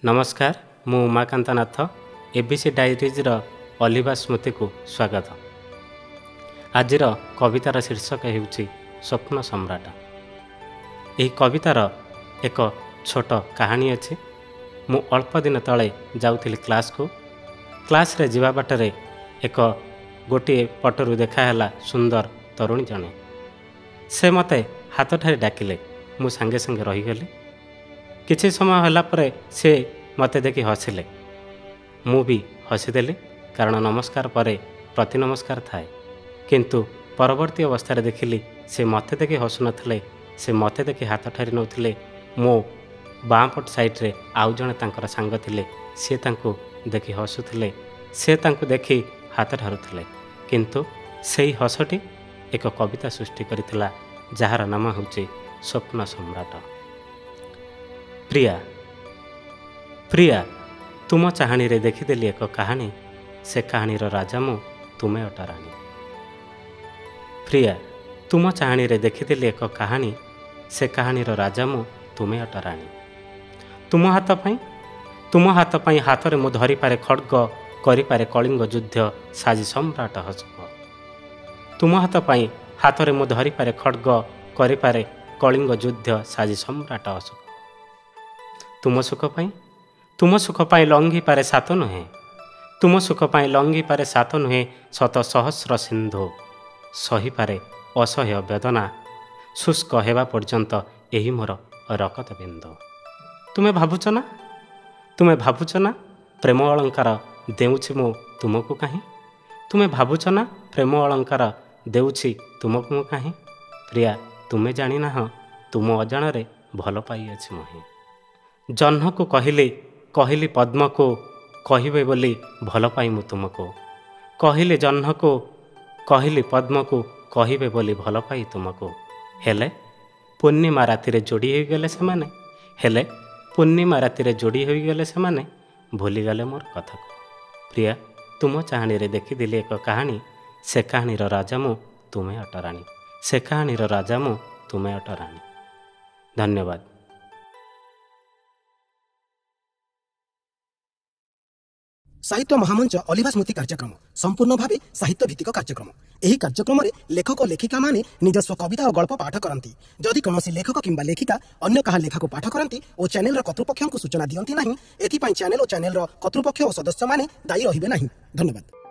नमस्कार मु उमाकांत नाथ ABC diaries अलिभा स्मृति को स्वागत। आज कवितार शीर्षक हेउछि स्वप्न सम्राट। यही कवितार एक छोट कहानी अछि। मु अल्प दिन तले जाउथिली क्लास रे जीवा बाटरे एक गोटे पटरु देखाला सुंदर तरुणी जने। से मते हाथ ठारे डाकिले। मु संगे संगे रहीगली। किछि समय होला परे से मते देखि हसिले। मु भी हसीदेली कारण नमस्कार परे प्रति नमस्कार थाए। किंतु परवर्ती अवस्था देखिली से मते देखि हसुनथिले। से मते देखि हाथ ठारी नउथिले। मो बाँपट साइड रे आउ जणे तांकर सांग थिले। से तांको देखि हसुथिले। से तांको देखि हाथ ठारुथिले। किंतु सेही हसटी एक कविता सृष्टि करिथिला जहार नाम होउछि स्वप्न सम्राट। प्रिया प्रिया तुम चाहाणी रे देखिदेली एक कहानी। से कहानी राजा मु तुमे अटा रानी। प्रिया तुम चाहाणी रे देखिदेली एक कहानी। से कहानी राजा मु तुमे अटा रानी। तुम हाथ पाई हाथ रे मु धरी पारे खड्ग करि पारे कलिंग युद्ध साजी सम्राट हसुक। तुम हाथ पाई हाथ रे मु धरी पारे खड्ग करि पारे कलिंग युद्ध साजी सम्राट हसुक। तुम सुख पाई लंघी पारे सात नुहे। तुम सुख पाई लंघी पारे सात नुहे। शत सहस्र सिंधु सही पारे असह्य वेदना शुष्क हेबा पर्यंत एही मोर रकत बिंदु। तुमे भाबुच ना प्रेम अलंकार देउछि मु तुमको काहे। तुमे भाबुच ना प्रेम अलंकार देउछि तुमको काहे। प्रिया तुमे जानी ना तुम अजाण रे भल पाई अछि मोहि। जह्न को कहली पद्म को कहिबे बोली भल पाई मु तुमको। कहले जह्न को कहली पद्म को कहिबे बोली भल पाई तुमको। हेले पूर्णिमा राति रे जोड़ी हो गले सेमाने। हेले पूर्णिमा राति रे जोड़ी हो गले सेमाने भूली गले मोर कथा को। प्रिया तुम चाहाणी रे देखी दिली एक कहानी। से कहानी राजा मु तुमे अट रानी। से कहानी राजा मु तुमे अट रानी। धन्यवाद। साहित्य महामंच अलिभा स्मृति कार्यक्रम संपूर्ण भाव साहित्य भित्तिक कार्यक्रम। एही कार्यक्रम रे लेखक और लेखिका माने निजस्व कविता और गल्प पाठ करती। जदि कौनसी लेखक किंबा लेखिका अन्य कहा लेखा को पाठ करती और चैनल कर्तृपक्ष को सूचना दियंती नहीं, एथिपाई चैनल और चैनल कर्तृपक्ष और सदस्य माने दायी रहिबे नहीं। धन्यवाद।